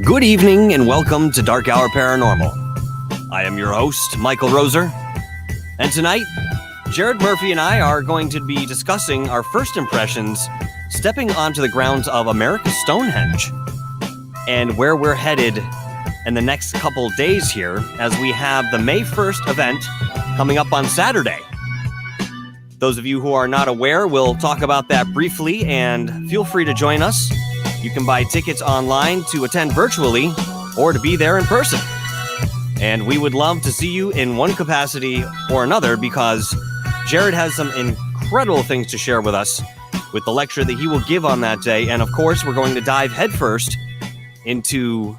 Good evening and welcome to Dark Hour Paranormal. I am your host, Michael Roser, and tonight, Jared Murphy and I are going to be discussing our first impressions stepping onto the grounds of America's Stonehenge and where we're headed in the next couple days here as we have the May 1st event coming up on Saturday. Those of you who are not aware, we'll talk about that briefly and feel free to join us. You can buy tickets online to attend virtually or to be there in person. And we would love to see you in one capacity or another because Jared has some incredible things to share with us with the lecture that he will give on that day. And of course, we're going to dive headfirst into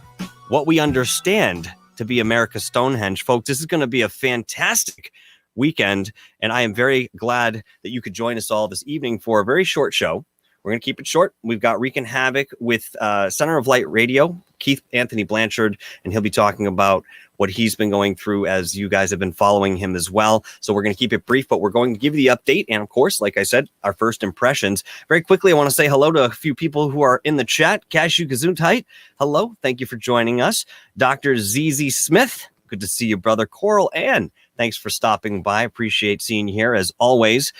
what we understand to be America's Stonehenge. Folks, this is going to be a fantastic weekend, and I am very glad that you could join us all this evening for a very short show. We're going to keep it short. We've got Wreaking Havoc with Center of Light Radio, Keith Anthony Blanchard, and he'll be talking about what he's been going through as you guys have been following him as well. So we're going to keep it brief, but we're going to give you the update. And of course, like I said, our first impressions. Very quickly, I want to say hello to a few people who are in the chat. Cashew Gesundheit, hello. Thank you for joining us. Dr. ZZ Smith, good to see you, brother. Coral Ann, thanks for stopping by. Appreciate seeing you here as always.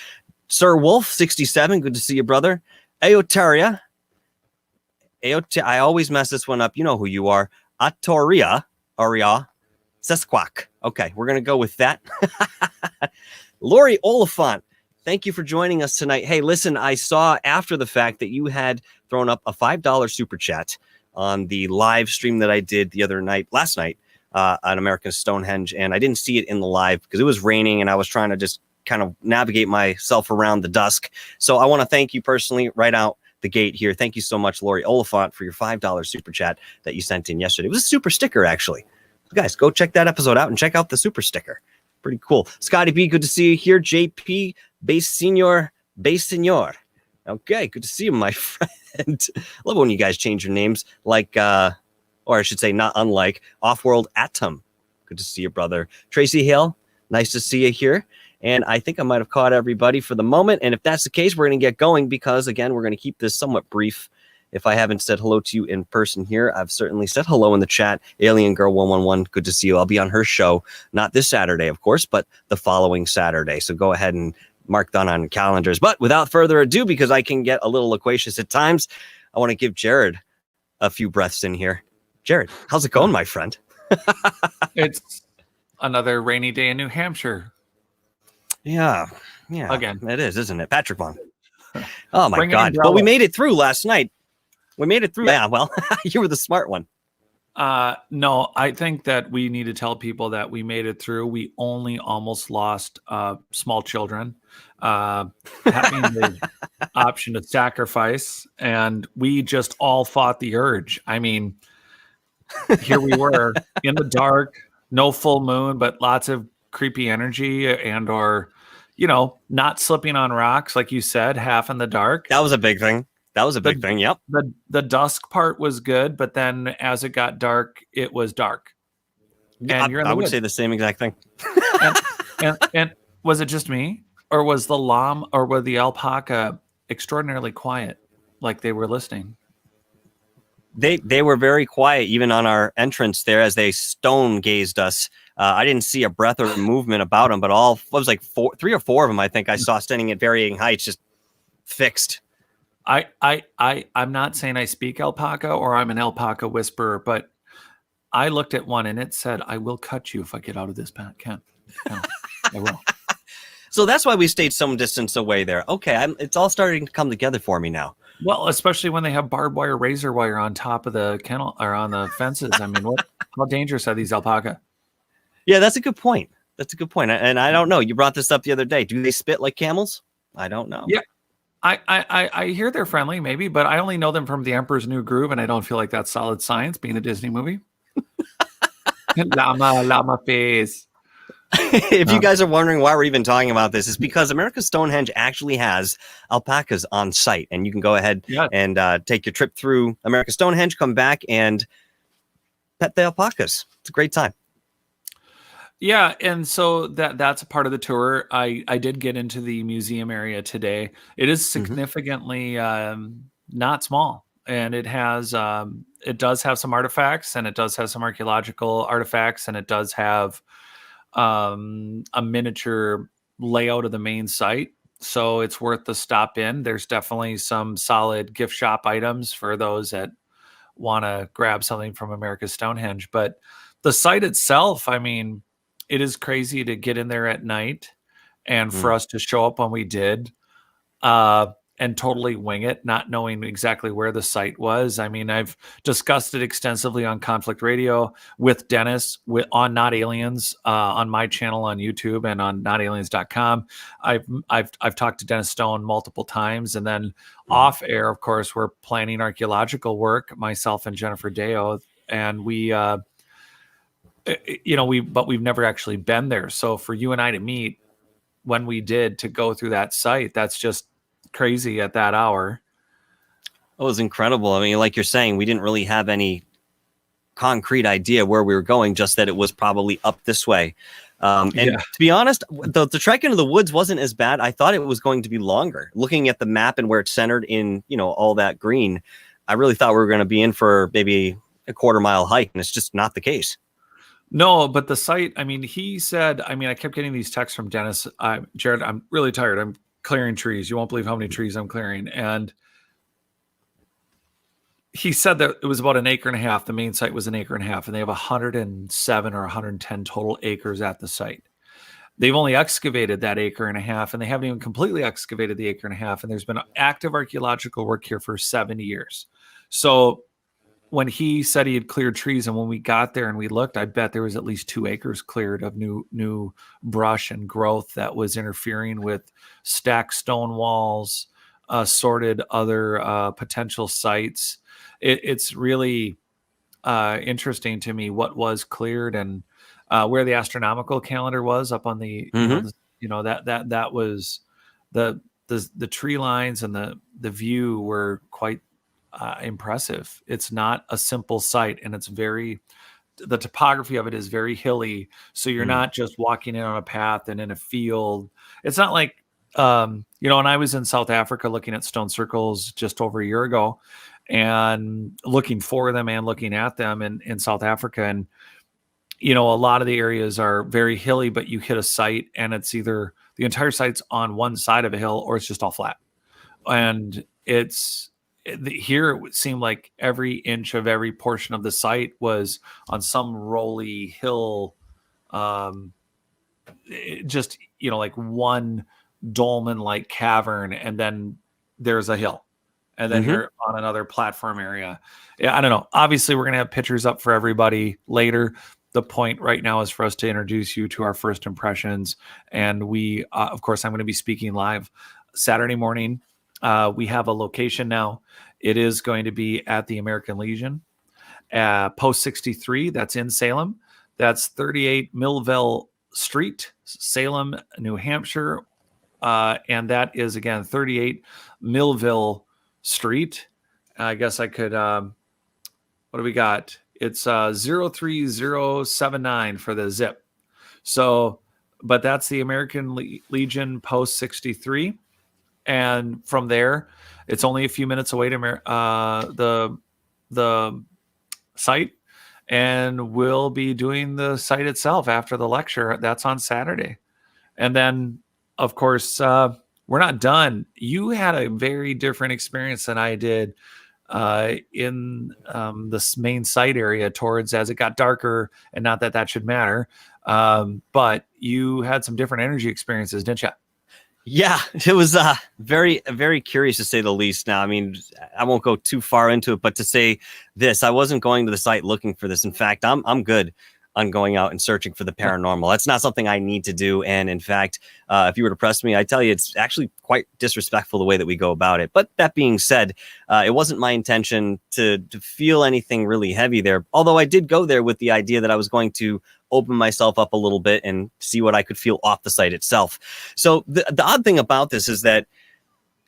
Sir Wolf 67, good to see you, brother. Aotaria. I always mess this one up. You know who you are. Atoria. Aria. Sesquak. Okay, we're going to go with that. Lori Oliphant, thank you for joining us tonight. Hey, listen, I saw after the fact that you had thrown up a $5 super chat on the live stream that I did last night on American Stonehenge, and I didn't see it in the live because it was raining and I was trying to just kind of navigate myself around the dusk. So I want to thank you personally right out the gate here. Thank you so much, Lori Oliphant, for your $5 super chat that you sent in yesterday. It was a super sticker, actually. Guys, go check that episode out and check out the super sticker. Pretty cool. Scotty B, good to see you here. JP, Base Senior. Okay, good to see you, my friend. I love when you guys change your names, like, or I should say, not unlike Offworld Atom. Good to see you, brother. Tracy Hill, nice to see you here. And I think I might have caught everybody for the moment. And if that's the case, we're going to get going because, again, we're going to keep this somewhat brief. If I haven't said hello to you in person here, I've certainly said hello in the chat. Alien Girl 111, good to see you. I'll be on her show, not this Saturday, of course, but the following Saturday. So go ahead and mark that on calendars. But without further ado, because I can get a little loquacious at times, I want to give Jared a few breaths in here. Jared, how's it going, my friend? It's another rainy day in New Hampshire. Yeah. Again. It is, isn't it? Patrick Vaughn. Oh, my Bring God. Well, we made it through last night. We made it through. Yeah, well, you were the smart one. No, I think that we need to tell people that we made it through. We only almost lost small children having the option to sacrifice, and we just all fought the urge. I mean, here we were in the dark, no full moon, but lots of creepy energy or not slipping on rocks, like you said, half in the dark. That was a big thing. Yep. The dusk part was good, but then as it got dark, it was dark. And I would say the same exact thing. and was it just me, or was the llama or was the alpaca extraordinarily quiet, like they were listening? They were very quiet, even on our entrance there, as they stone gazed us. I didn't see a breath or movement about them, but it was like 3 or 4 of them. I think I saw standing at varying heights, just fixed. I'm not saying I speak alpaca or I'm an alpaca whisperer, but I looked at one and it said, "I will cut you if I get out of this pack." I will. So that's why we stayed some distance away there. Okay, it's all starting to come together for me now. Well, especially when they have barbed wire, razor wire on top of the kennel or on the fences. I mean, how dangerous are these alpaca? Yeah, that's a good point. And I don't know. You brought this up the other day. Do they spit like camels? I don't know. Yeah. I hear they're friendly, maybe, but I only know them from The Emperor's New Groove, and I don't feel like that's solid science, being a Disney movie. Llama face. If you guys are wondering why we're even talking about this, it's because America's Stonehenge actually has alpacas on site, and you can go ahead and take your trip through America's Stonehenge, come back, and pet the alpacas. It's a great time. Yeah, and so that's a part of the tour. I did get into the museum area today. It is significantly not small, and it has it does have some artifacts, and it does have some archaeological artifacts, and it does have a miniature layout of the main site. So it's worth the stop in. There's definitely some solid gift shop items for those that want to grab something from America's Stonehenge. But the site itself, I mean, it is crazy to get in there at night and for us to show up when we did. And totally wing it, not knowing exactly where the site was. I mean, I've discussed it extensively on Conflict Radio with Dennis on Not Aliens, on my channel on YouTube and on notaliens.com. I've talked to Dennis Stone multiple times, and then off air, of course, we're planning archaeological work, myself and Jennifer Deo, and but we've never actually been there. So for you and I to meet when we did, to go through that site, that's just crazy at that hour. It was incredible. I mean, like you're saying, we didn't really have any concrete idea where we were going, just that it was probably up this way. And to be honest, the trek into the woods wasn't as bad. I thought it was going to be longer. Looking at the map and where it's centered in, all that green, I really thought we were going to be in for maybe a quarter-mile hike, and it's just not the case. No, but the site, I mean, he said, I kept getting these texts from Dennis. Jared, I'm really tired. I'm clearing trees. You won't believe how many trees I'm clearing. And he said that it was about 1.5 acres. The main site was 1.5 acres, and they have 107 or 110 total acres at the site. They've only excavated that 1.5 acres, and they haven't even completely excavated the 1.5 acres. And there's been active archaeological work here for 70 years. So when he said he had cleared trees, and when we got there and we looked, I bet there was at least 2 acres cleared of new brush and growth that was interfering with stacked stone walls, sorted other potential sites. It's really interesting to me what was cleared, and where the astronomical calendar was up on the, that was the tree lines, and the view were quite impressive. It's not a simple site, and the topography of it is very hilly. So you're not just walking in on a path and in a field. It's not like, and I was in South Africa looking at stone circles just over a year ago, and looking for them and looking at them in South Africa. And, a lot of the areas are very hilly, but you hit a site and it's either the entire site's on one side of a hill or it's just all flat. And here it would seem like every inch of every portion of the site was on some rolly hill, just like one dolmen-like cavern, and then there's a hill, and then you're on another platform area. I don't know. Obviously, we're gonna have pictures up for everybody later. The point right now is for us to introduce you to our first impressions, and we, of course, I'm going to be speaking live Saturday morning. We have a location now. It is going to be at the American Legion, Post 63. That's in Salem. That's 38 Millville Street, Salem, New Hampshire. And that is, again, 38 Millville Street. I guess I could, what do we got? It's 03079 for the zip. So, but that's the American Legion Post 63. And from there, it's only a few minutes away to the site, and we'll be doing the site itself after the lecture. That's on Saturday. And then, of course, we're not done. You had a very different experience than I did in this main site area towards as it got darker, and not that that should matter. But you had some different energy experiences, didn't you? Yeah, it was very, very curious, to say the least. Now, I mean, I won't go too far into it, but to say this, I wasn't going to the site looking for this. In fact, I'm good on going out and searching for the paranormal. That's not something I need to do. And in fact, if you were to press me, I tell you, it's actually quite disrespectful the way that we go about it. But that being said, it wasn't my intention to feel anything really heavy there. Although I did go there with the idea that I was going to open myself up a little bit and see what I could feel off the site itself. So the odd thing about this is that,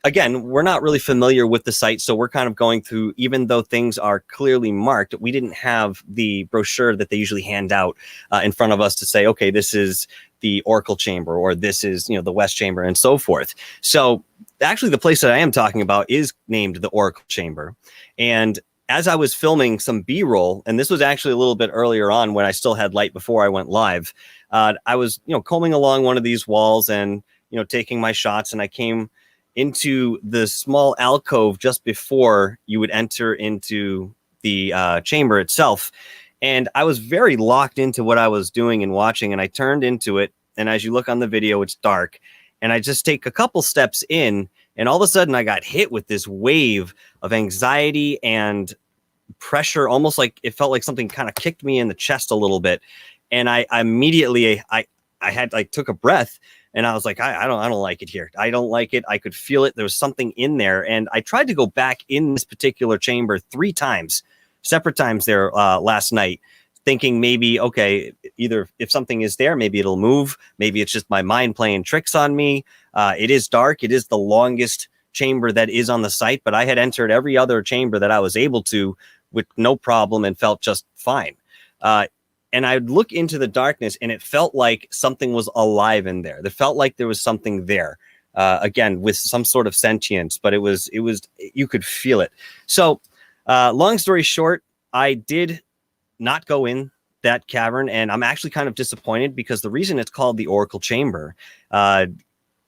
again, we're not really familiar with the site, so we're kind of going through, even though things are clearly marked, we didn't have the brochure that they usually hand out in front of us to say, okay, this is the Oracle Chamber, or this is, the West Chamber, and so forth. So actually the place that I am talking about is named the Oracle Chamber. And as I was filming some B-roll, and this was actually a little bit earlier on when I still had light before I went live, I was, combing along one of these walls and, taking my shots, and I came into the small alcove just before you would enter into the chamber itself. And I was very locked into what I was doing and watching, and I turned into it. And as you look on the video, it's dark. And I just take a couple steps in, and all of a sudden I got hit with this wave of anxiety and pressure, almost like it felt like something kind of kicked me in the chest a little bit. And I immediately, I had like took a breath, and I was like, I don't like it here. I don't like it. I could feel it. There was something in there. And I tried to go back in this particular chamber 3 times, separate times there last night, thinking maybe, okay, either if something is there, maybe it'll move. Maybe it's just my mind playing tricks on me. It is dark. It is the longest chamber that is on the site, but I had entered every other chamber that I was able to with no problem and felt just fine. And I'd look into the darkness, and it felt like something was alive in there. It felt like there was something there, again, with some sort of sentience, but it was, you could feel it. So long story short, I did not go in that cavern, and I'm actually kind of disappointed because the reason it's called the Oracle Chamber, it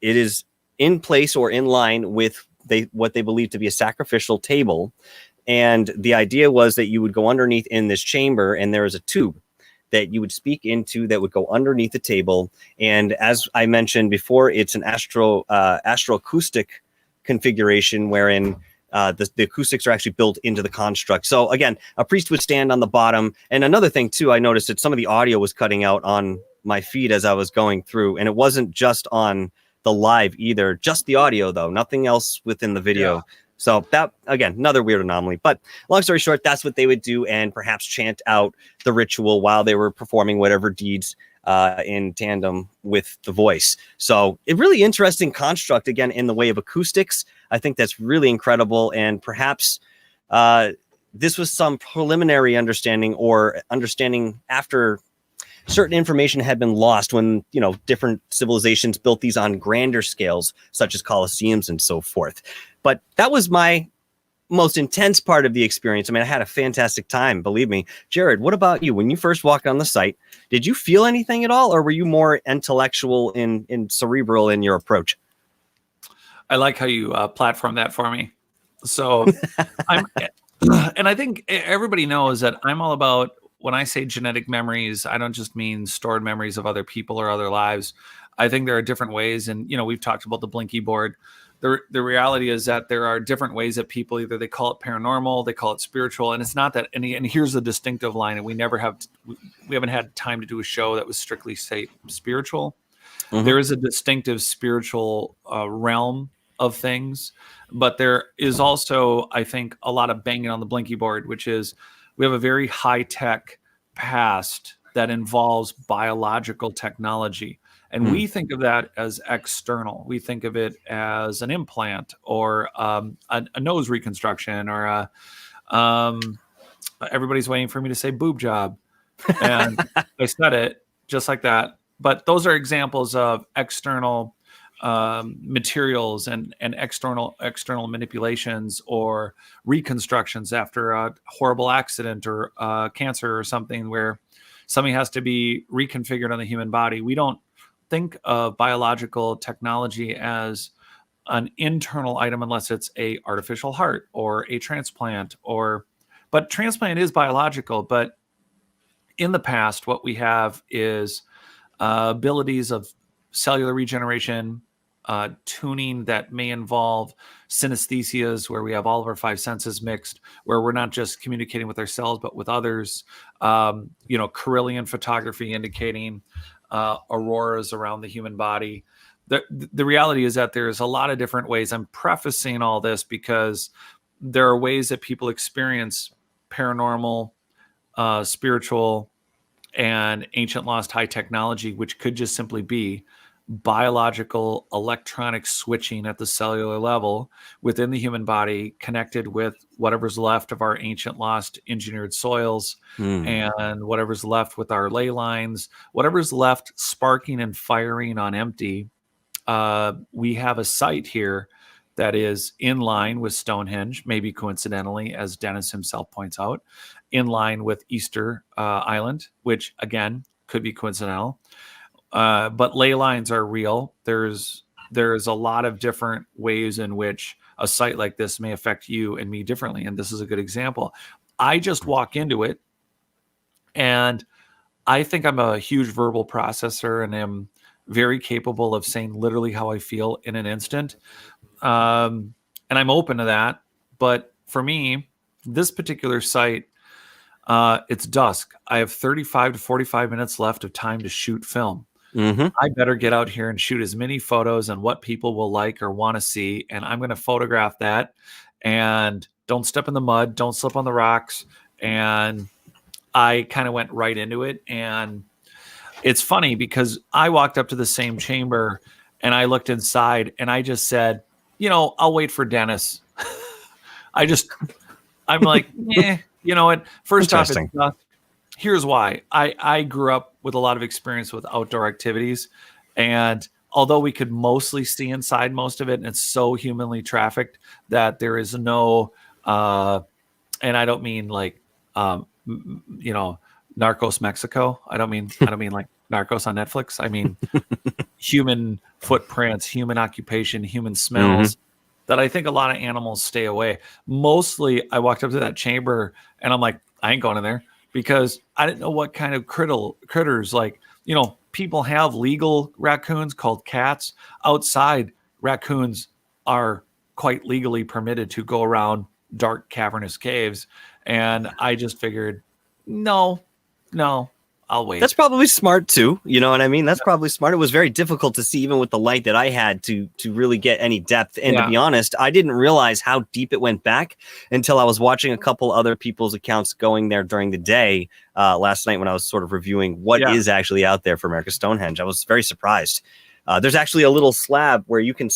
is in place or in line with what they believe to be a sacrificial table. And the idea was that you would go underneath in this chamber, and there is a tube that you would speak into that would go underneath the table. And as I mentioned before, it's an astroacoustic configuration wherein the acoustics are actually built into the construct. So again, a priest would stand on the bottom. And another thing too, I noticed that some of the audio was cutting out on my feed as I was going through, and it wasn't just on the live either, just the audio though, nothing else within the video. Yeah. So that, again, another weird anomaly. But long story short, that's what they would do, and perhaps chant out the ritual while they were performing whatever deeds in tandem with the voice. So a really interesting construct, again, in the way of acoustics. I think that's really incredible. And perhaps this was some preliminary understanding, or understanding after certain information had been lost when, different civilizations built these on grander scales, such as Colosseums and so forth. But that was my most intense part of the experience. I mean, I had a fantastic time, believe me. Jared, what about you? When you first walked on the site, did you feel anything at all, or were you more intellectual and cerebral in your approach? I like how you platform that for me. So and I think everybody knows that I'm all about, when I say genetic memories, I don't just mean stored memories of other people or other lives. I think there are different ways. And, we've talked about the Blinky board. The reality is that there are different ways that people, either they call it paranormal, they call it spiritual. And it's not that, and here's the distinctive line. And we haven't had time to do a show that was strictly, say, spiritual. Mm-hmm. There is a distinctive spiritual realm of things, but there is also, I think, a lot of banging on the Blinky board, which is, we have a very high-tech past that involves biological technology. And we think of that as external. We think of it as an implant, or a nose reconstruction, or everybody's waiting for me to say boob job. And I said it just like that. But those are examples of external materials and external manipulations or reconstructions after a horrible accident or cancer or something, where something has to be reconfigured on the human body. We don't think of biological technology as an internal item unless it's a artificial heart or a transplant, but transplant is biological. But in the past, what we have is abilities of cellular regeneration, tuning that may involve synesthesias, where we have all of our 5 senses mixed, where we're not just communicating with ourselves, but with others. Carillion photography indicating auroras around the human body. The reality is that there's a lot of different ways. I'm prefacing all this because there are ways that people experience paranormal, spiritual, and ancient lost high technology, which could just simply be biological electronic switching at the cellular level within the human body, connected with whatever's left of our ancient lost engineered soils, and whatever's left with our ley lines, whatever's left sparking and firing on empty. We have a site here that is in line with Stonehenge, maybe coincidentally, as Dennis himself points out, in line with Easter Island, which again could be coincidental. But ley lines are real. There's a lot of different ways in which a site like this may affect you and me differently, and this is a good example. I just walk into it, and I think I'm a huge verbal processor, and am very capable of saying literally how I feel in an instant. And I'm open to that. But for me, this particular site, it's dusk. I have 35 to 45 minutes left of time to shoot film. Mm-hmm. I better get out here and shoot as many photos and what people will like or want to see. And I'm going to photograph that. And don't step in the mud, don't slip on the rocks. And I kind of went right into it. And it's funny because I walked up to the same chamber and I looked inside and I just said, I'll wait for Dennis. I'm like, you know what? First off, it's dusk. Here's why. I grew up with a lot of experience with outdoor activities. And although we could mostly see inside most of it, and it's so humanly trafficked that there is no, and I don't mean like, Narcos Mexico. I don't mean like Narcos on Netflix. I mean human footprints, human occupation, human smells. That I think a lot of animals stay away. Mostly, I walked up to that chamber and I'm like, I ain't going in there because I didn't know what kind of critters. Like, people have legal raccoons called cats. Outside, raccoons are quite legally permitted to go around dark, cavernous caves. And I just figured, no, I'll wait. That's probably smart too. You know what I mean? That's probably smart. It was very difficult to see, even with the light that I had, to really get any depth. And to be honest, I didn't realize how deep it went back until I was watching a couple other people's accounts going there during the day last night when I was sort of reviewing what is actually out there for America's Stonehenge. I was very surprised. There's actually a little slab where you can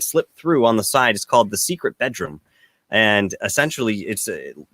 slip through on the side. It's called the secret bedroom. And essentially, it's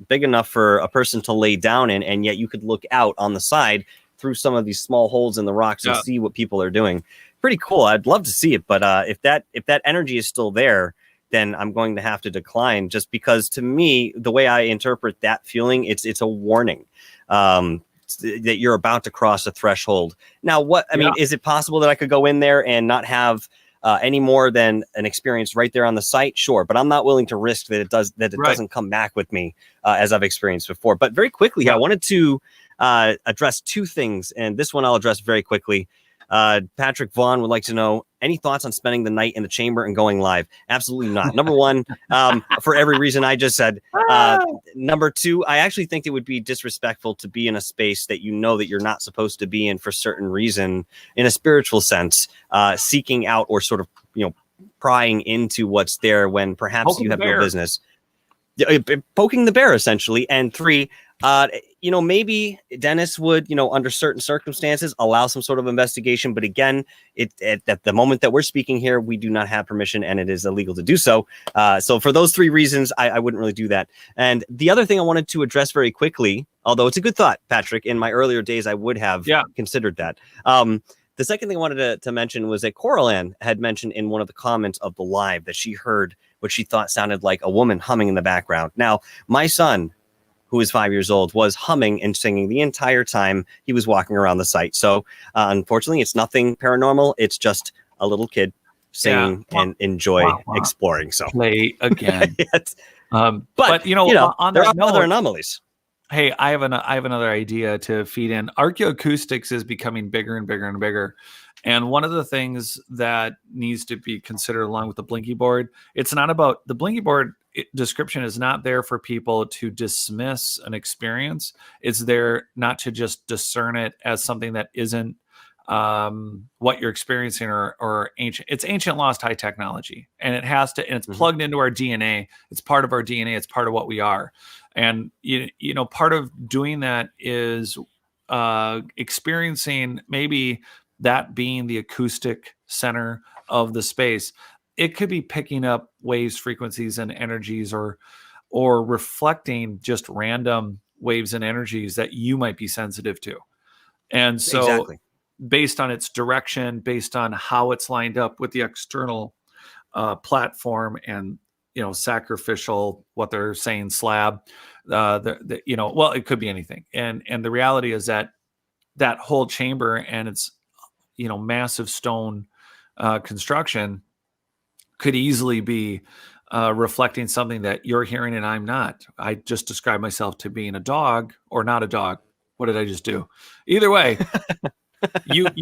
big enough for a person to lay down in, and yet you could look out on the side through some of these small holes in the rocks and see what people are doing. Pretty cool. I'd love to see it, but if that energy is still there, then I'm going to have to decline. Just because, to me, the way I interpret that feeling, it's a warning that you're about to cross a threshold. Now, I mean, is it possible that I could go in there and not have any more than an experience right there on the site? Sure, but I'm not willing to risk that it doesn't come back with me as I've experienced before. But very quickly, I wanted to address two things, and this one I'll address very quickly. Patrick Vaughn would like to know, any thoughts on spending the night in the chamber and going live? Absolutely not. Number one, for every reason I just said. Number two, I actually think it would be disrespectful to be in a space that that you're not supposed to be in for certain reason, in a spiritual sense, seeking out or sort of, prying into what's there when perhaps you have no business. Poking the bear, essentially. And three, maybe Dennis would, under certain circumstances, allow some sort of investigation. But again, at the moment that we're speaking here, we do not have permission, and it is illegal to do so. So for those three reasons, I wouldn't really do that. And the other thing I wanted to address very quickly, although it's a good thought, Patrick, in my earlier days, I would have considered that. The second thing I wanted to mention was that Coraline had mentioned in one of the comments of the live that she heard what she thought sounded like a woman humming in the background. Now, my son, who is 5 years old, was humming and singing the entire time he was walking around the site. So, unfortunately, it's nothing paranormal. It's just a little kid singing and enjoy exploring. So, play again. On there are other anomalies. Hey, I have another idea to feed in. Archaeoacoustics is becoming bigger and bigger and bigger. And one of the things that needs to be considered along with the Blinky board, it's not about the Blinky board description is not there for people to dismiss an experience. It's there not to just discern it as something that isn't what you're experiencing or ancient. It's ancient lost high technology, and it's plugged into our DNA. It's part of our DNA. It's part of what we are. And part of doing that is experiencing maybe that being the acoustic center of the space. It could be picking up waves, frequencies, and energies, or reflecting just random waves and energies that you might be sensitive to. And so based on its direction, based on how it's lined up with the external platform and, sacrificial, what they're saying, slab, well, it could be anything. And the reality is that whole chamber and its, massive stone construction could easily be reflecting something that you're hearing and I'm not. I just described myself to being a dog or not a dog. What did I just do? Either way, you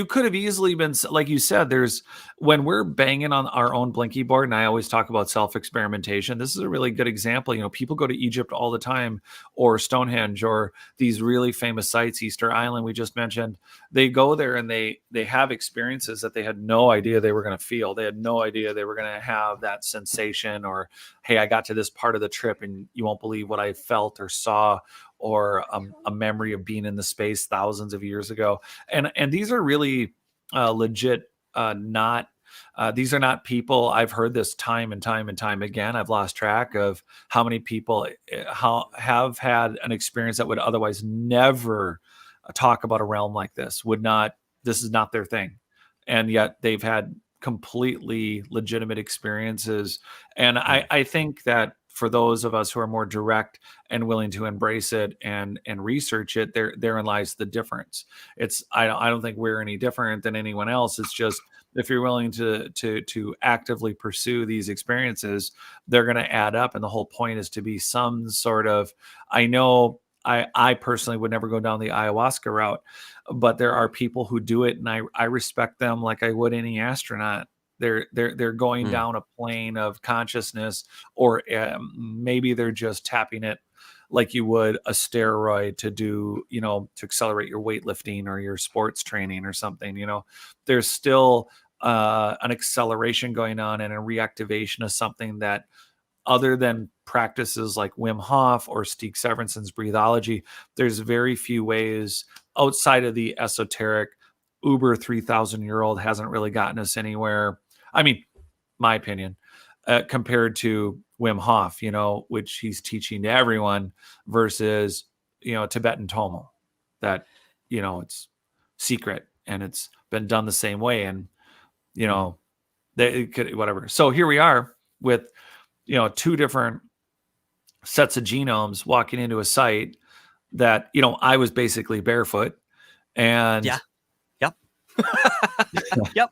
could have easily been, like you said, there's, when we're banging on our own blinky board, and I always talk about self-experimentation, this is a really good example. People go to Egypt all the time, or Stonehenge, or these really famous sites, Easter Island we just mentioned. They go there and they have experiences that they had no idea they were going to feel. They had no idea they were going to have that sensation, or, hey, I got to this part of the trip and you won't believe what I felt or saw, or a memory of being in the space thousands of years ago. And these are really legit, these are not people. I've heard this time and time and time again. I've lost track of how many people have had an experience that would otherwise never talk about a realm like this, this is not their thing. And yet they've had completely legitimate experiences. And I think that for those of us who are more direct and willing to embrace it and research it, therein lies the difference. I don't think we're any different than anyone else. It's just, if you're willing to actively pursue these experiences, they're going to add up. And the whole point is to be some sort of, I know I personally would never go down the ayahuasca route, but there are people who do it, and I respect them like I would any astronaut. They're going down a plane of consciousness, or maybe they're just tapping it like you would a steroid to do, to accelerate your weightlifting or your sports training or something. There's still an acceleration going on and a reactivation of something that, other than practices like Wim Hof or Stig Severinsen's breathology, there's very few ways outside of the esoteric Uber 3,000-year-old hasn't really gotten us anywhere. I mean, my opinion, compared to Wim Hof, which he's teaching to everyone, versus, Tibetan Tomo, that, it's secret and it's been done the same way. And, they could, whatever. So here we are with, two different sets of genomes walking into a site that, I was basically barefoot, and yeah. Yep. Yep.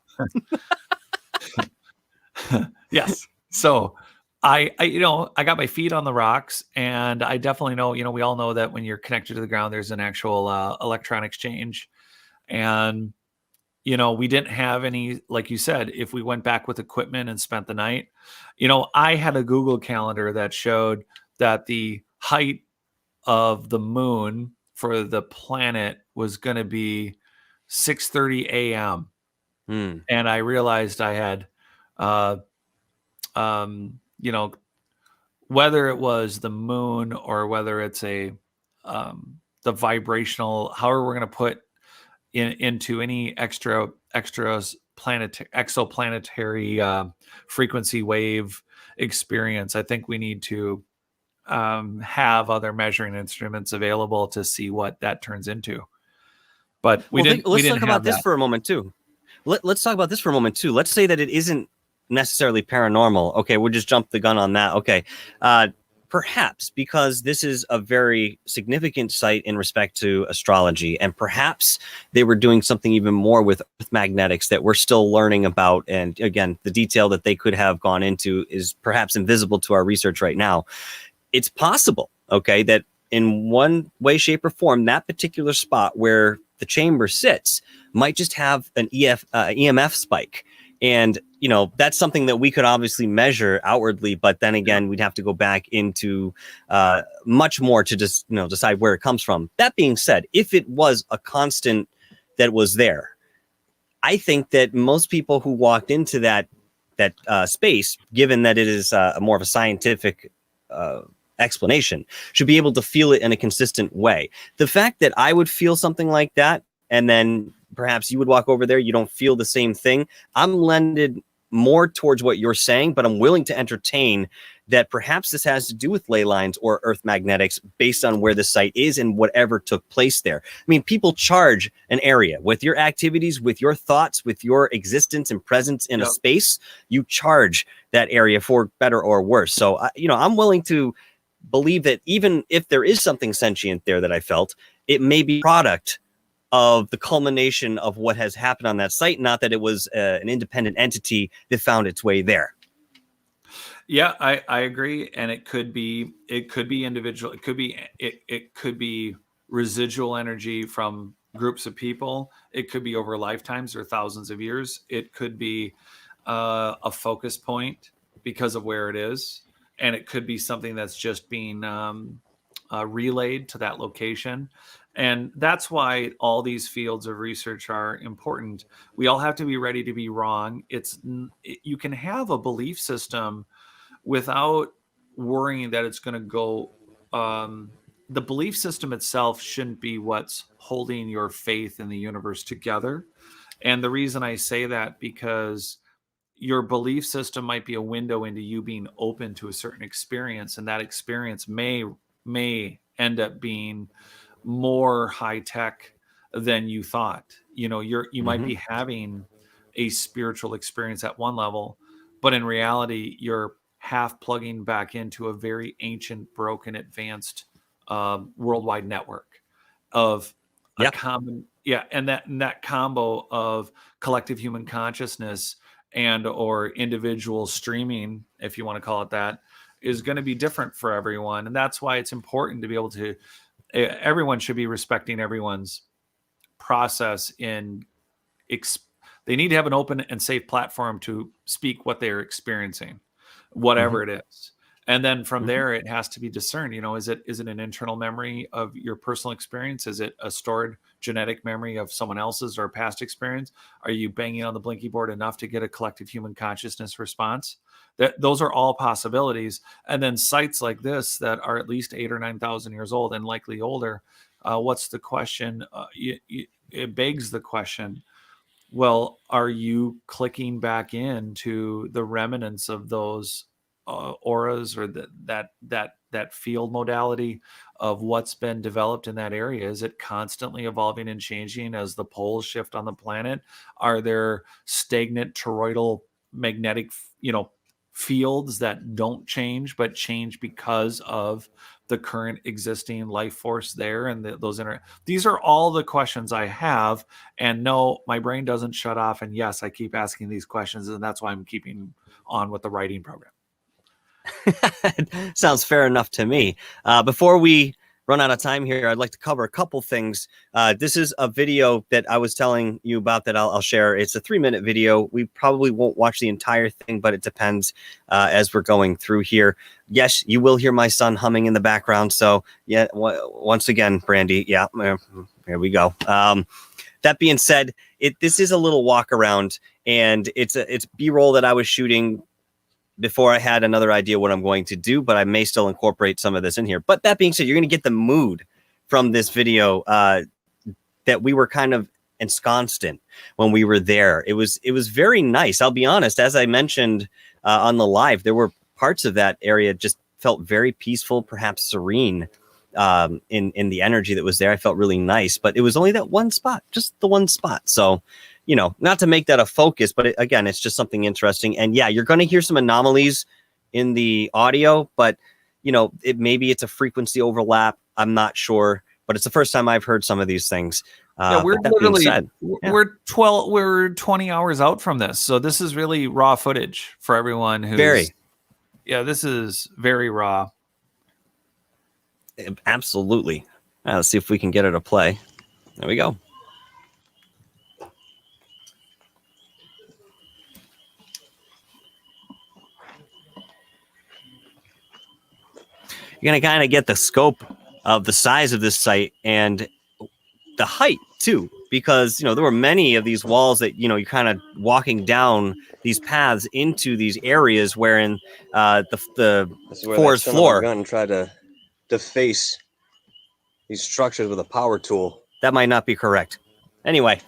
Yes. So I got my feet on the rocks, and I definitely know, we all know that when you're connected to the ground, there's an actual electron exchange. And, we didn't have any, like you said, if we went back with equipment and spent the night, I had a Google calendar that showed that the height of the moon for the planet was going to be 6:30 a.m. And I realized I had, whether it was the moon or whether it's the vibrational, however we're going to put into any exoplanetary frequency wave experience. I think we need to have other measuring instruments available to see what that turns into. But let's talk about this for a moment too. Let's talk about this for a moment too. Let's say that it isn't necessarily paranormal. Okay, we'll just jump the gun on that. Okay, perhaps because this is a very significant site in respect to astrology, and perhaps they were doing something even more with magnetics that we're still learning about. And again, the detail that they could have gone into is perhaps invisible to our research right now. It's possible, okay, that in one way, shape, or form, that particular spot where the chamber sits might just have an EMF spike. And, that's something that we could obviously measure outwardly, but then again, we'd have to go back into much more to just, decide where it comes from. That being said, if it was a constant that was there, I think that most people who walked into that space, given that it is more of a scientific explanation, should be able to feel it in a consistent way. The fact that I would feel something like that, and then perhaps you would walk over there, you don't feel the same thing, I'm lended more towards what you're saying, but I'm willing to entertain that perhaps this has to do with ley lines or earth magnetics based on where the site is and whatever took place there. I mean, people charge an area with your activities, with your thoughts, with your existence and presence in a space. You charge that area for better or worse. So, I'm willing to believe that even if there is something sentient there that I felt, it may be product of the culmination of what has happened on that site, not that it was an independent entity that found its way there. Yeah, I agree. And it could be individual. It could be residual energy from groups of people. It could be over lifetimes or thousands of years. It could be a focus point because of where it is. And it could be something that's just being relayed to that location. And that's why all these fields of research are important. We all have to be ready to be wrong. You can have a belief system without worrying that it's going to go. The belief system itself shouldn't be what's holding your faith in the universe together. And the reason I say that, because your belief system might be a window into you being open to a certain experience, and that experience may end up being more high tech than you thought. You might be having a spiritual experience at one level, but in reality, you're half plugging back into a very ancient, broken, advanced worldwide network of a common, and that combo of collective human consciousness and or individual streaming, if you want to call it that, is going to be different for everyone. And that's why it's important to be able to, everyone should be respecting everyone's process in they need to have an open and safe platform to speak what they're experiencing, whatever it is. And then from there, it has to be discerned. Is it an internal memory of your personal experience? Is it a stored genetic memory of someone else's or past experience? Are you banging on the blinky board enough to get a collective human consciousness response? Those are all possibilities. And then sites like this that are at least 8,000 or 9,000 years old and likely older. What's the question? It begs the question. Well, are you clicking back into the remnants of those auras or that field modality of what's been developed in that area? Is it constantly evolving and changing as the poles shift on the planet? Are there stagnant toroidal magnetic, fields that don't change but change because of the current existing life force there? And these are all the questions I have. And no, my brain doesn't shut off. And yes, I keep asking these questions, and that's why I'm keeping on with the writing program. Sounds fair enough to me. Before we run out of time here, I'd like to cover a couple things. This is a video that I was telling you about that I'll share. It's a 3-minute video. We probably won't watch the entire thing, but it depends as we're going through here. Yes, you will hear my son humming in the background. So yeah, once again, Brandy, here we go. That being said, this is a little walk around, and it's B-roll that I was shooting before I had another idea what I'm going to do, but I may still incorporate some of this in here. But that being said, you're going to get the mood from this video that we were kind of ensconced in when we were there. It was very nice. I'll be honest, as I mentioned on the live, there were parts of that area just felt very peaceful, perhaps serene in the energy that was there. I felt really nice, but it was only that one spot, just the one spot. So, not to make that a focus, but again, it's just something interesting. And yeah, you're going to hear some anomalies in the audio, but maybe it's a frequency overlap. I'm not sure, but it's the first time I've heard some of these things. We're 20 hours out from this. So this is really raw footage for everyone who's this is very raw. Absolutely. Let's see if we can get it to play. There we go. You're going to kind of get the scope of the size of this site and the height too, because, there were many of these walls that, you're kind of walking down these paths into these areas wherein the forest floor. Gun tried to deface these structures with a power tool. That might not be correct. Anyway,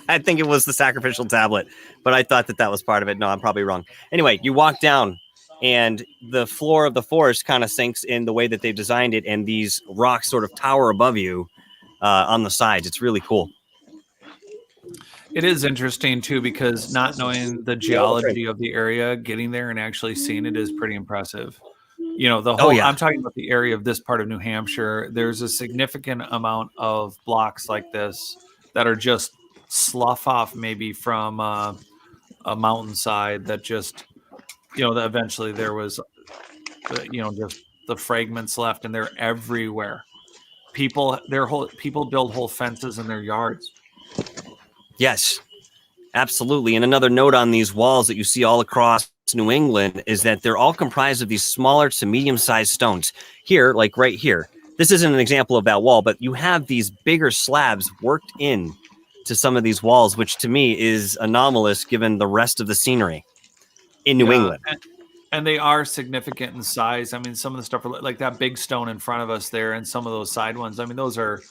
I think it was the sacrificial tablet, but I thought that was part of it. No, I'm probably wrong. Anyway, you walk down and the floor of the forest kind of sinks in the way that they've designed it, and these rocks sort of tower above you on the sides. It's really cool. It is interesting too, because not knowing the geology of the area, getting there and actually seeing it is pretty impressive. You know, the whole, I'm talking about the area of this part of New Hampshire. There's a significant amount of blocks like this that are just slough off maybe from a mountainside that just, you know, that eventually there was, you know, just the fragments left, and they're everywhere. People build whole fences in their yards. Yes, absolutely. And another note on these walls that you see all across New England is that they're all comprised of these smaller to medium-sized stones. Here, like right here, this isn't an example of that wall, but you have these bigger slabs worked in to some of these walls, which to me is anomalous given the rest of the scenery in New England. And they are significant in size. I mean, some of the stuff like that big stone in front of us there, and some of those side ones. I mean, those are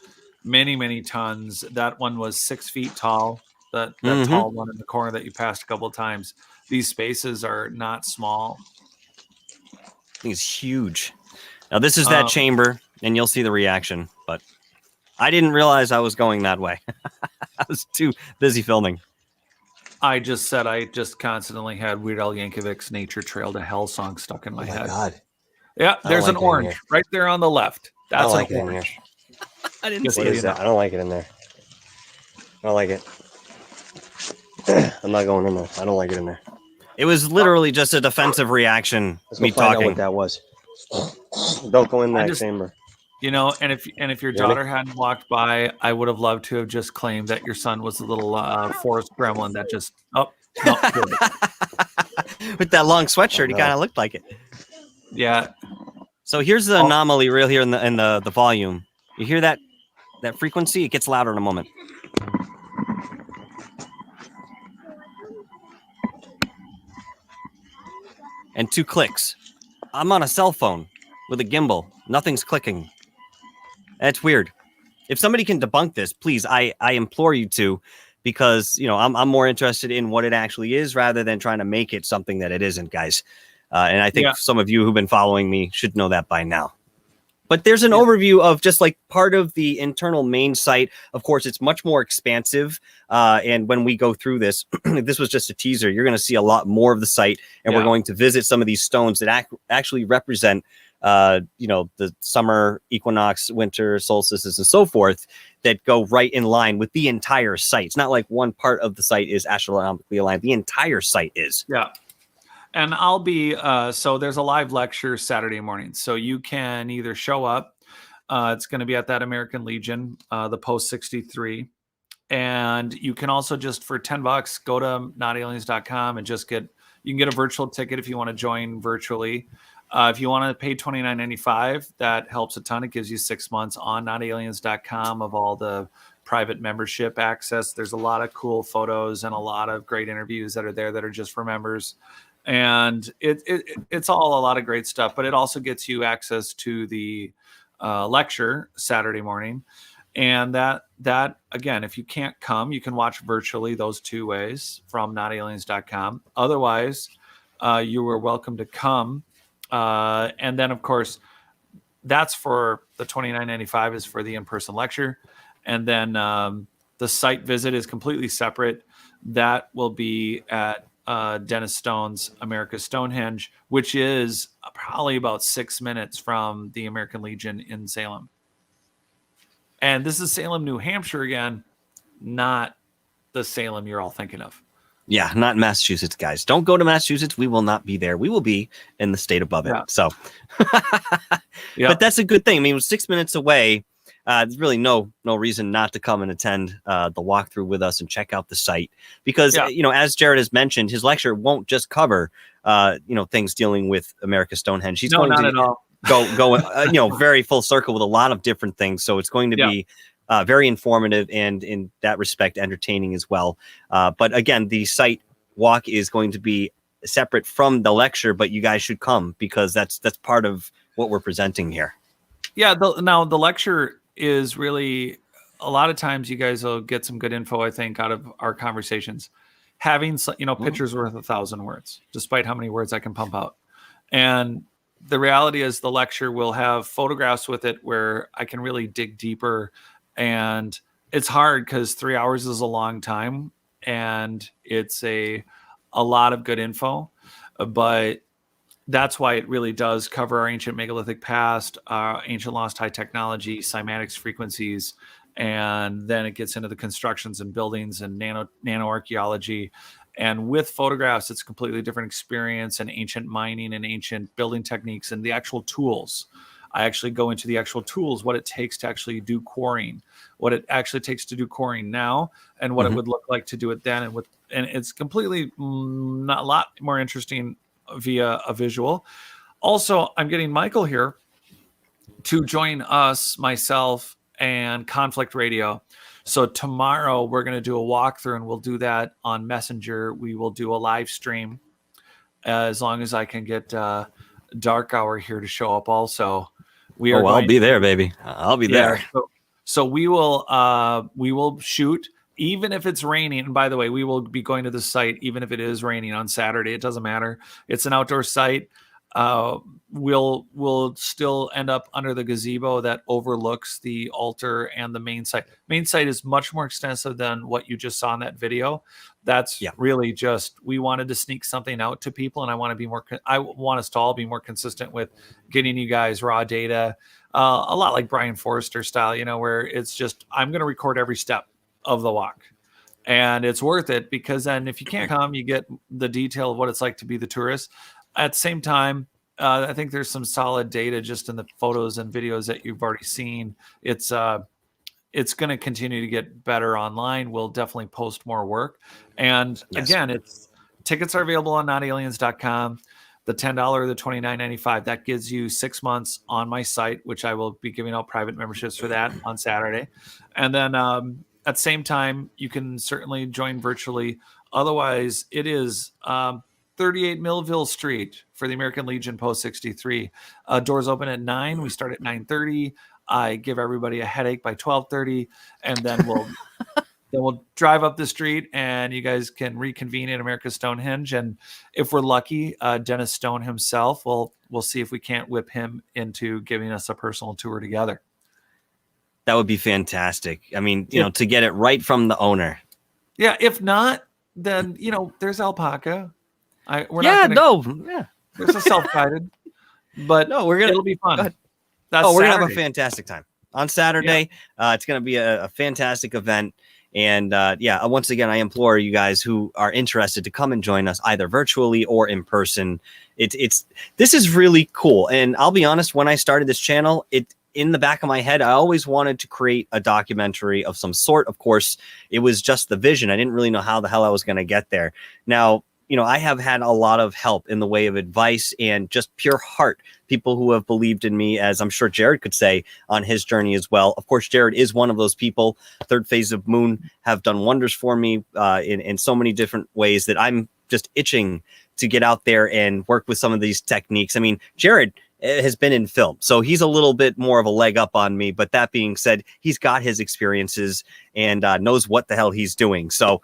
many, many tons. That one was 6 feet tall. That tall one in the corner that you passed a couple of times. These spaces are not small. I think it's huge. Now, this is that chamber, and you'll see the reaction. But I didn't realize I was going that way. I was too busy filming. I just said I just constantly had Weird Al Yankovic's Nature Trail to Hell song stuck in my head. God. Yeah, there's an orange right there on the left. That's an orange. I didn't see it. I don't like it in there. I don't like it. I'm not going in there. I don't like it in there. It was literally just a defensive reaction. Me talking. What that was. Don't go in that chamber. You know, and if your daughter hadn't walked by, I would have loved to have just claimed that your son was a little forest gremlin that just with that long sweatshirt, he kind of looked like it. Yeah. So here's the anomaly, real here in the volume. You hear that frequency? It gets louder in a moment. And 2 clicks. I'm on a cell phone with a gimbal. Nothing's clicking. That's weird. If somebody can debunk this, please, I implore you to, because you know I'm more interested in what it actually is rather than trying to make it something that it isn't, guys. And I think some of you who've been following me should know that by now. But there's an overview of just like part of the internal main site. Of course, it's much more expansive. And when we go through this, this was just a teaser. You're going to see a lot more of the site, and we're going to visit some of these stones that actually represent, you know, the summer equinox, winter solstices, and so forth that go right in line with the entire site. It's not like one part of the site is astronomically aligned. The entire site is. Yeah. And I'll be, so there's a live lecture Saturday morning. So you can either show up. It's going to be at that American Legion, the Post 63. And you can also just, for $10, go to notaliens.com and just you can get a virtual ticket if you want to join virtually. If you want to pay $29.95, that helps a ton. It gives you 6 months on notaliens.com of all the private membership access. There's a lot of cool photos and a lot of great interviews that are there that are just for members. And it's all a lot of great stuff, but it also gets you access to the lecture Saturday morning. And that again, if you can't come, you can watch virtually those 2 ways from notaliens.com. Otherwise, you are welcome to come. And then, of course, that's for the $29.95 is for the in-person lecture. And then the site visit is completely separate. That will be at Dennis Stone's America's Stonehenge, which is probably about 6 minutes from the American Legion in Salem. And this is Salem, New Hampshire again, not the Salem you're all thinking of. Yeah, not Massachusetts, guys. Don't go to Massachusetts. We will not be there. We will be in the state above it. So, but that's a good thing. I mean, it was 6 minutes away. There's really no reason not to come and attend the walkthrough with us and check out the site because, you know, as Jared has mentioned, his lecture won't just cover, you know, things dealing with America's Stonehenge. He's going not to at all. go you know, very full circle with a lot of different things. So it's going to be very informative and in that respect, entertaining as well. But again, the site walk is going to be separate from the lecture, but you guys should come because that's part of what we're presenting here. Yeah. Now the lecture is really a lot of times you guys will get some good info, I think, out of our conversations. Having, you know, pictures worth 1,000 words, despite how many words I can pump out. And the reality is the lecture will have photographs with it where I can really dig deeper. And it's hard because 3 hours is a long time and it's a lot of good info. But that's why it really does cover our ancient megalithic past, ancient lost high technology, cymatics frequencies, and then it gets into the constructions and buildings and nano archaeology. And with photographs, it's a completely different experience, and ancient mining and ancient building techniques and the actual tools. I actually go into the actual tools, what it takes to actually do quarrying, what it actually takes to do quarrying now, and what it would look like to do it then. And it's completely not a lot more interesting via a visual. Also, I'm getting Michael here to join us, myself, and Conflict Radio. So tomorrow we're going to do a walkthrough, and we'll do that on Messenger. We will do a live stream as long as I can get Dark Hour here to show up also. I'll be there, baby. I'll be there. So we will shoot even if it's raining. And by the way, we will be going to the site even if it is raining on Saturday. It doesn't matter. It's an outdoor site. We'll still end up under the gazebo that overlooks the altar and the main site. Main site is much more extensive than what you just saw in that video. That's really just, we wanted to sneak something out to people, and I want us to all be more consistent with getting you guys raw data, a lot like Brian Forrester style, where it's just, I'm going to record every step of the walk. And it's worth it because then if you can't come, you get the detail of what it's like to be the tourist. At the same time, I think there's some solid data just in the photos and videos that you've already seen. It's going to continue to get better online. We'll definitely post more work. And again, tickets are available on notaliens.com. The $10, the $29.95, that gives you 6 months on my site, which I will be giving out private memberships for that on Saturday. And then at the same time, you can certainly join virtually. Otherwise, it is 38 Millville Street for the American Legion Post 63. Doors open at 9. We start at 9:30. I give everybody a headache by 12:30, and then we'll drive up the street, and you guys can reconvene at America's Stonehenge. And if we're lucky, Dennis Stone himself, we'll see if we can't whip him into giving us a personal tour together. That would be fantastic. I mean, to get it right from the owner. Yeah. If not, then there's alpaca. There's a self-guided, but it'll be fun. We're gonna have a fantastic time on Saturday. It's gonna be a fantastic event, and once again, I implore you guys who are interested to come and join us either virtually or in person. This is really cool, and I'll be honest. When I started this channel, in the back of my head, I always wanted to create a documentary of some sort. Of course, it was just the vision. I didn't really know how the hell I was going to get there. Now, I have had a lot of help in the way of advice and just pure heart. People who have believed in me, as I'm sure Jared could say on his journey as well. Of course, Jared is one of those people. Third Phase of Moon have done wonders for me in so many different ways that I'm just itching to get out there and work with some of these techniques. I mean, Jared has been in film, so he's a little bit more of a leg up on me. But that being said, he's got his experiences and knows what the hell he's doing. So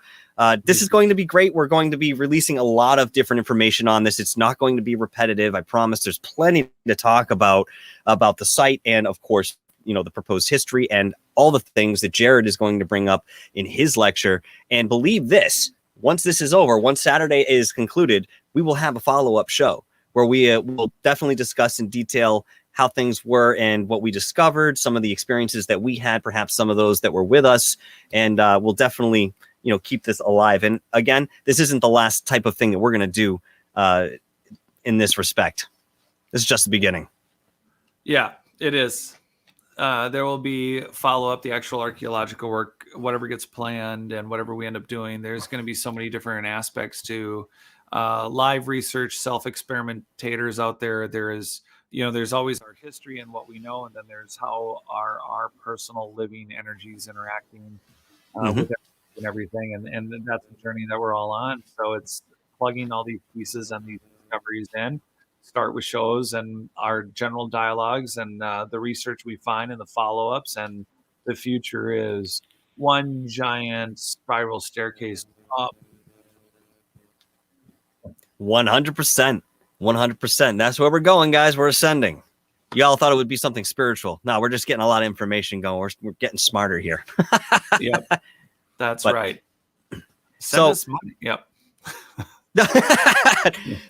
this is going to be great. We're going to be releasing a lot of different information on this. It's not going to be repetitive. I promise. There's plenty to talk about the site and, of course, the proposed history and all the things that Jared is going to bring up in his lecture. And believe this, once this is over, once Saturday is concluded, we will have a follow-up show where we will definitely discuss in detail how things were and what we discovered, some of the experiences that we had, perhaps some of those that were with us, and we'll definitely keep this alive. And again, this isn't the last type of thing that we're going to do in this respect. This is just the beginning. Yeah, it is. There will be follow-up, the actual archaeological work, whatever gets planned and whatever we end up doing. There's going to be so many different aspects to live research, self-experimentators out there. There's always our history and what we know, and then there's how our personal living energies interacting with everything, and that's the journey that we're all on. So it's plugging all these pieces and these discoveries in. Start with shows and our general dialogues and the research we find and the follow-ups, and the future is one giant spiral staircase up. 100%. 100%. That's where we're going, guys. We're ascending. Y'all thought it would be something spiritual. No, we're just getting a lot of information going. We're getting smarter here. Yep. That's But- right. Send So- us money. Yep.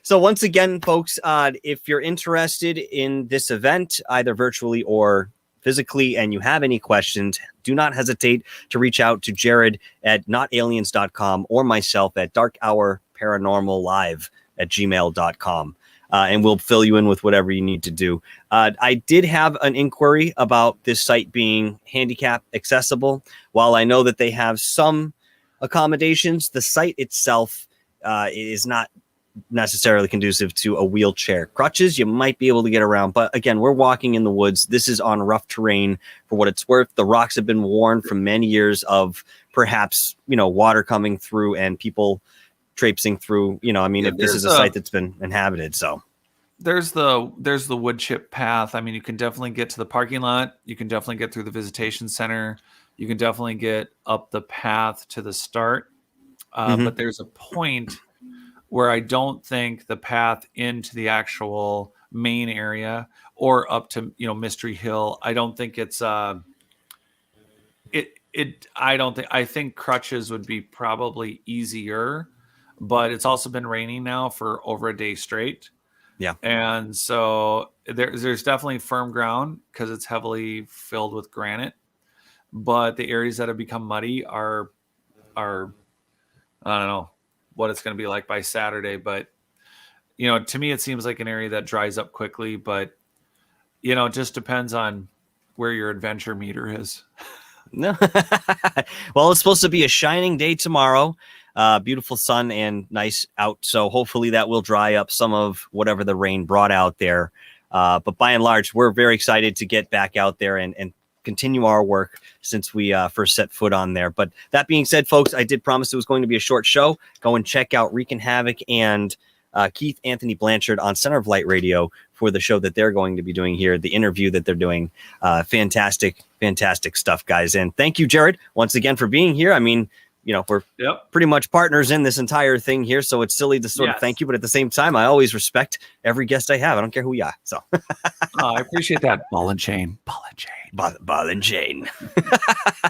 So once again, folks, if you're interested in this event, either virtually or physically, and you have any questions, do not hesitate to reach out to Jared at notaliens.com or myself at darkhourparanormallive@gmail.com. And we'll fill you in with whatever you need to do. I did have an inquiry about this site being handicap accessible. While I know that they have some accommodations, the site itself is not necessarily conducive to a wheelchair. Crutches, you might be able to get around, but again, we're walking in the woods. This is on rough terrain for what it's worth. The rocks have been worn from many years of perhaps, water coming through and people traipsing through, if this is a site that's been inhabited. So there's the wood chip path. I mean, you can definitely get to the parking lot. You can definitely get through the visitation center. You can definitely get up the path to the start. But there's a point where I don't think the path into the actual main area or up to, Mystery Hill, I don't think it's I think crutches would be probably easier, but it's also been raining now for over a day straight. Yeah. And so there's definitely firm ground because it's heavily filled with granite, but the areas that have become muddy are I don't know what it's going to be like by Saturday, but to me, it seems like an area that dries up quickly, but it just depends on where your adventure meter is. No. Well, it's supposed to be a shining day tomorrow. Beautiful sun and nice out. So hopefully that will dry up some of whatever the rain brought out there. But by and large, we're very excited to get back out there and continue our work since we first set foot on there. But that being said, folks, I did promise it was going to be a short show. Go and check out Wreakin' Havoc and Keith Anthony Blanchard on Center of Light Radio for the show that they're going to be doing here, the interview that they're doing. Fantastic stuff, guys. And thank you, Jared, once again for being here. I mean, we're pretty much partners in this entire thing here, so it's silly to sort of thank you, but at the same time, I always respect every guest I have. I don't care who you are. So I appreciate that. Ball and chain. Ball and chain.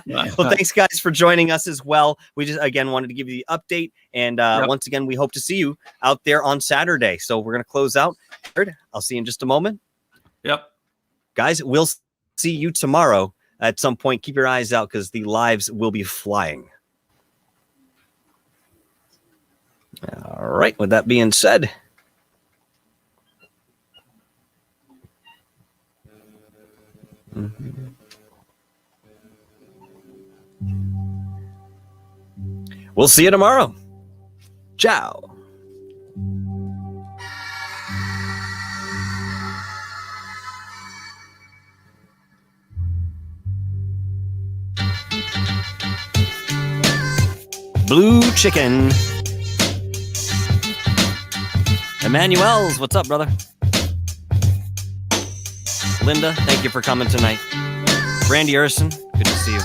Well, thanks, guys, for joining us as well. We just, again, wanted to give you the update. And once again, we hope to see you out there on Saturday. So we're going to close out. I'll see you in just a moment. Yep. Guys, we'll see you tomorrow at some point. Keep your eyes out because the lives will be flying. All right. With that being said, we'll see you tomorrow. Ciao. Blue chicken. Emmanuel's, what's up, brother? Linda, thank you for coming tonight. Randy Urson, good to see you.